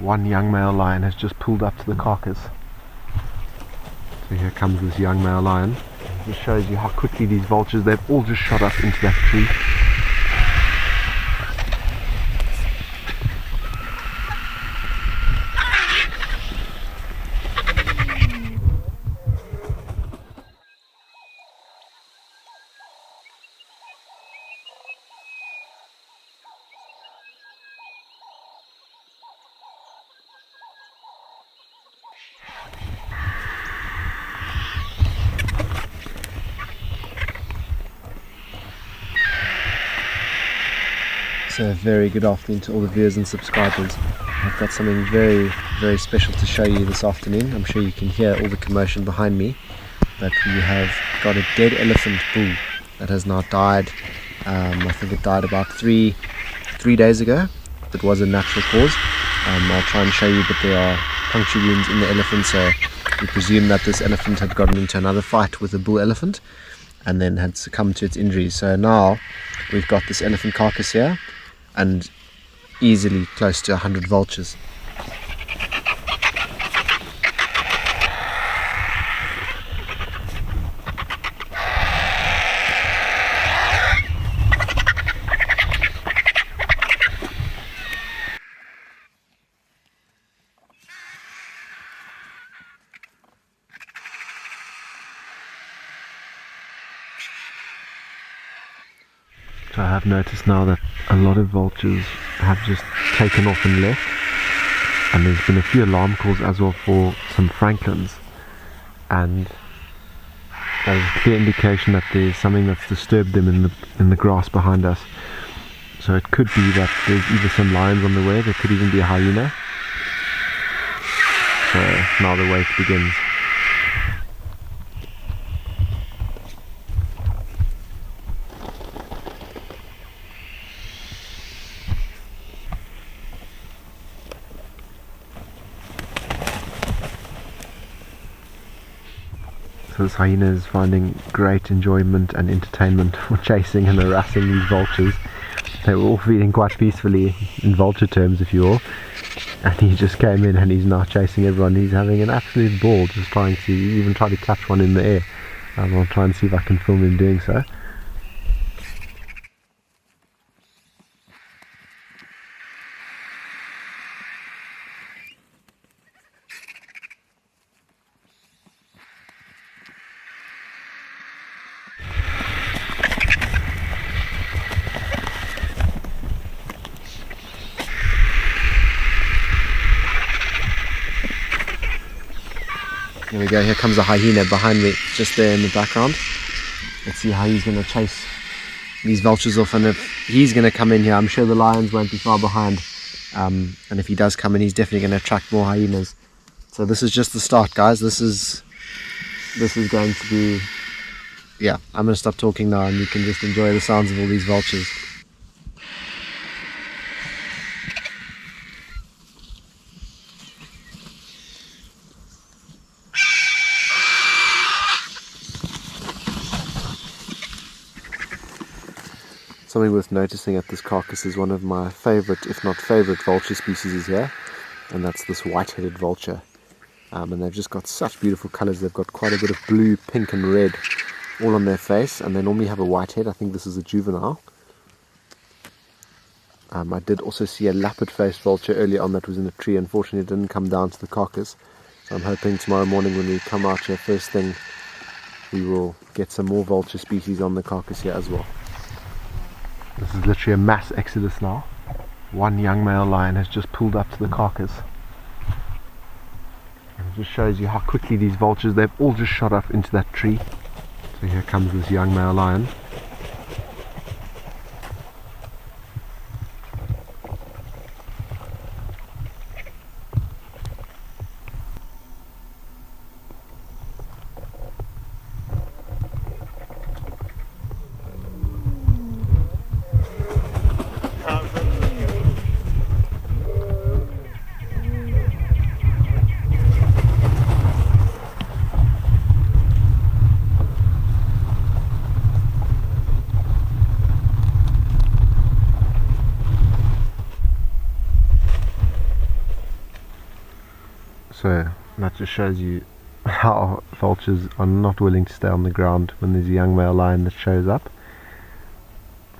One young male lion has just pulled up to the carcass. So here comes this young male lion. It just shows you how quickly these vultures, they've all just shot up into that tree. So a very good afternoon to all the viewers and subscribers. I've got something very, very special to show you this afternoon. I'm sure you can hear all the commotion behind me, but we have got a dead elephant bull that has now died. I think it died about three days ago. It was a natural cause. I'll try and show you, but there are puncture wounds in the elephant, so we presume that this elephant had gotten into another fight with a bull elephant and then had succumbed to its injuries. So now we've got this elephant carcass here and easily close to 100 vultures. So I have noticed now that a lot of vultures have just taken off and left, and there's been a few alarm calls as well for some francolins, and that is a clear indication that there's something that's disturbed them in the grass behind us. So it could be that there's either some lions on the way, there could even be a hyena. So now the wait begins. So this hyena is finding great enjoyment and entertainment for chasing and harassing these vultures. They were all feeding quite peacefully in vulture terms, if you will, and he just came in and he's now chasing everyone. He's having an absolute ball, just trying to even try to catch one in the air. I'll try and see if I can film him doing so. There we go, here comes a hyena behind me, just there in the background. Let's see how he's going to chase these vultures off, and if he's going to come in here, I'm sure the lions won't be far behind. And if he does come in, he's definitely going to attract more hyenas. So this is just the start, guys. This is going to be... Yeah, I'm going to stop talking now and you can just enjoy the sounds of all these vultures. Something worth noticing at this carcass is one of my favourite, if not favourite, vulture species is here, and that's this white-headed vulture. And they've just got such beautiful colours. They've got quite a bit of blue, pink and red all on their face, and they normally have a white head. I think this is a juvenile. I did also see a lappet-faced vulture earlier on that was in a tree. Unfortunately it didn't come down to the carcass, so I'm hoping tomorrow morning when we come out here first thing we will get some more vulture species on the carcass here as well. This is literally a mass exodus now. One young male lion has just pulled up to the carcass. And it just shows you how quickly these vultures, they've all just shot up into that tree. So here comes this young male lion. So that just shows you how vultures are not willing to stay on the ground when there's a young male lion that shows up.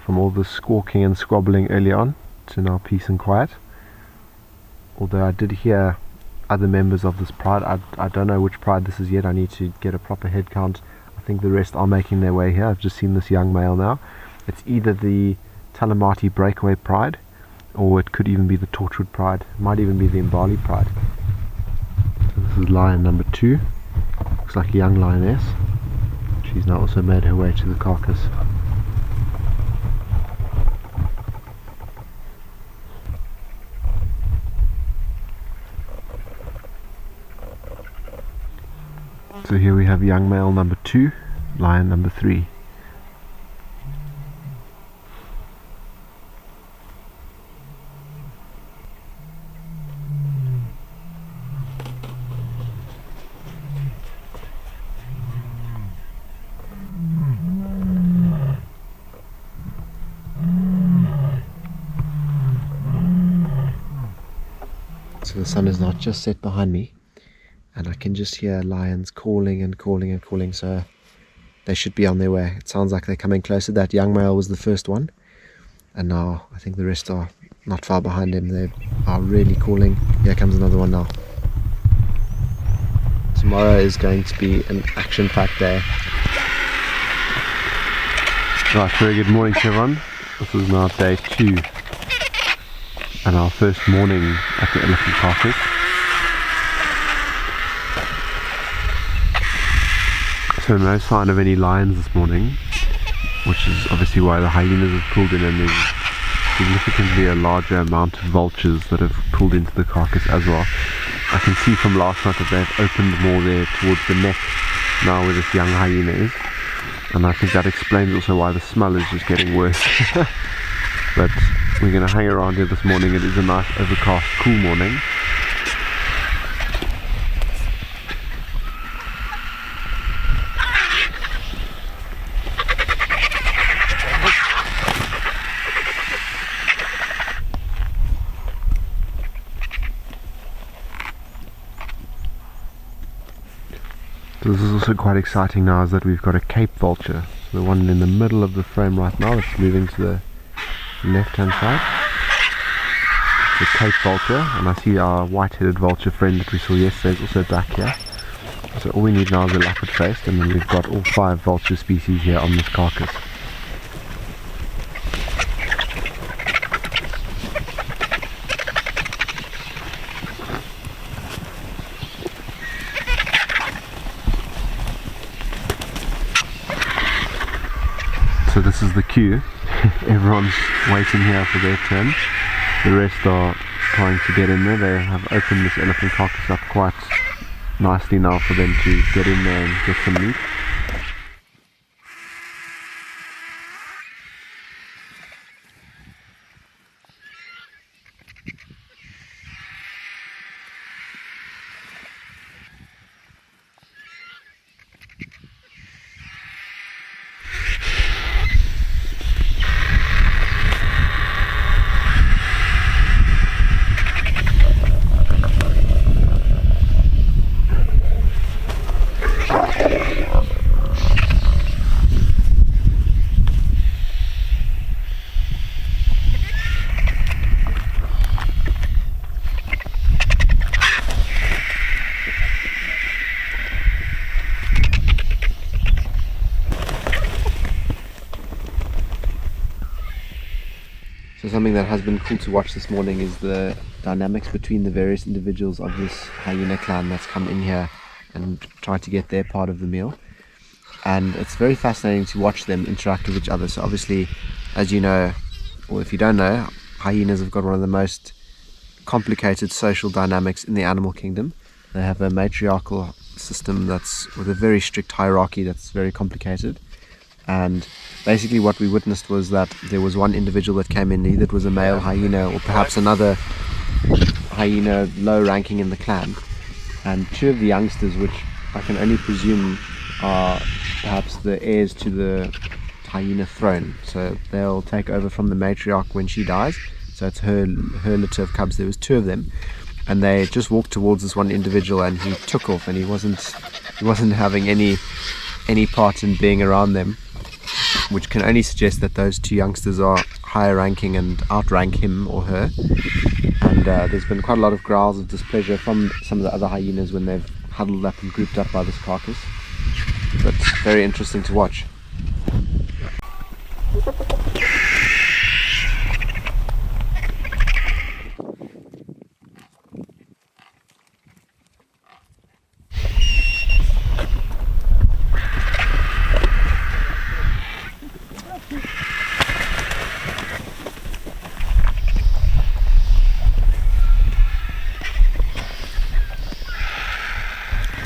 From all the squawking and squabbling early on to now peace and quiet. Although I did hear other members of this pride. I don't know which pride this is yet. I need to get a proper head count. I think the rest are making their way here. I've just seen this young male now. It's either the Talamati breakaway pride, or it could even be the Torchwood pride. It might even be the Mbali pride. So this is lion number 2. Looks like a young lioness. She's now also made her way to the carcass. So here we have young male number 2, lion number 3. So the sun is now just set behind me, and I can just hear lions calling and calling and calling, so they should be on their way. It sounds like they're coming closer. That young male was the first one, and now I think the rest are not far behind him. They are really calling. Here comes another one now. Tomorrow is going to be an action-packed day. Right, very good morning to everyone. This is now day 2 and our first morning at the elephant carcass. So no sign of any lions this morning, which is obviously why the hyenas have pulled in, and there's significantly a larger amount of vultures that have pulled into the carcass as well. I can see from last night that they've opened more there towards the neck now where this young hyena is, and I think that explains also why the smell is just getting worse. But we're going to hang around here this morning. It is a nice overcast, cool morning. So this is also quite exciting now, is that we've got a Cape vulture. So the one in the middle of the frame right now that's moving to the left hand side. The Cape vulture, and I see our white-headed vulture friend that we saw yesterday is also back here. So all we need now is a leopard faced, and then we've got all 5 vulture species here on this carcass. So this is the queue. Everyone's waiting here for their turn. The rest are trying to get in there. They have opened this elephant carcass up quite nicely now for them to get in there and get some meat. So something that has been cool to watch this morning is the dynamics between the various individuals of this hyena clan that's come in here and tried to get their part of the meal. And it's very fascinating to watch them interact with each other. So obviously, as you know, or if you don't know, hyenas have got one of the most complicated social dynamics in the animal kingdom. They have a matriarchal system that's with a very strict hierarchy that's very complicated. And basically what we witnessed was that there was one individual that came in, either it was a male hyena or perhaps another hyena low ranking in the clan, and 2 of the youngsters, which I can only presume are perhaps the heirs to the hyena throne, so they'll take over from the matriarch when she dies. So it's her litter of cubs. There was 2 of them, and they just walked towards this one individual, and he took off, and he wasn't having any part in being around them, which can only suggest that those two youngsters are higher ranking and outrank him or her. And there's been quite a lot of growls of displeasure from some of the other hyenas when they've huddled up and grouped up by this carcass. But very interesting to watch.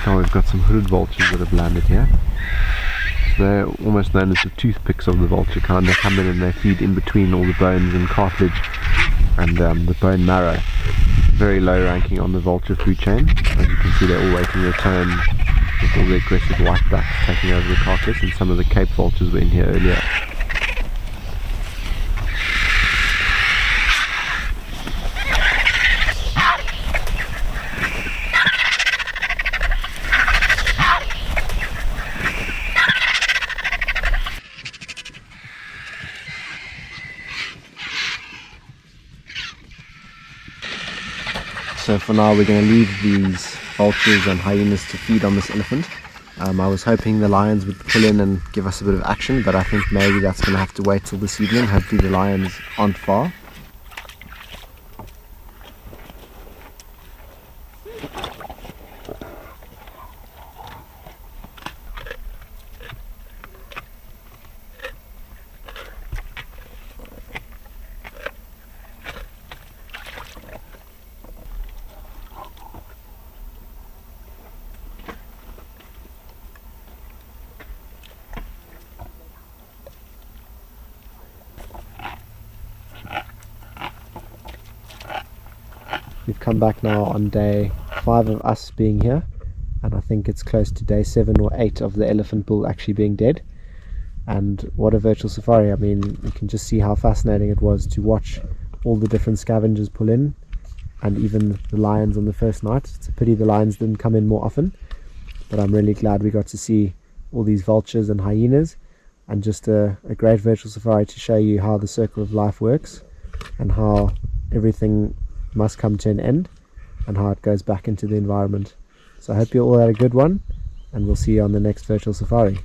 Now we've got some hooded vultures that have landed here. So they're almost known as the toothpicks of the vulture kind. They come in and they feed in between all the bones and cartilage and the bone marrow. Very low ranking on the vulture food chain. As you can see, they're all waiting their turn with all the aggressive whitebacks taking over the carcass, and some of the Cape vultures were in here earlier. So for now we're going to leave these vultures and hyenas to feed on this elephant. I was hoping the lions would pull in and give us a bit of action, but I think maybe that's going to have to wait till this evening. Hopefully the lions aren't far. We've come back now on day 5 of us being here, and I think it's close to day 7 or 8 of the elephant bull actually being dead. And what a virtual safari. I mean, you can just see how fascinating it was to watch all the different scavengers pull in, and even the lions on the first night. It's a pity the lions didn't come in more often, but I'm really glad we got to see all these vultures and hyenas, and just a great virtual safari to show you how the circle of life works and how everything must come to an end and how it goes back into the environment. So I hope you all had a good one, and we'll see you on the next virtual safari.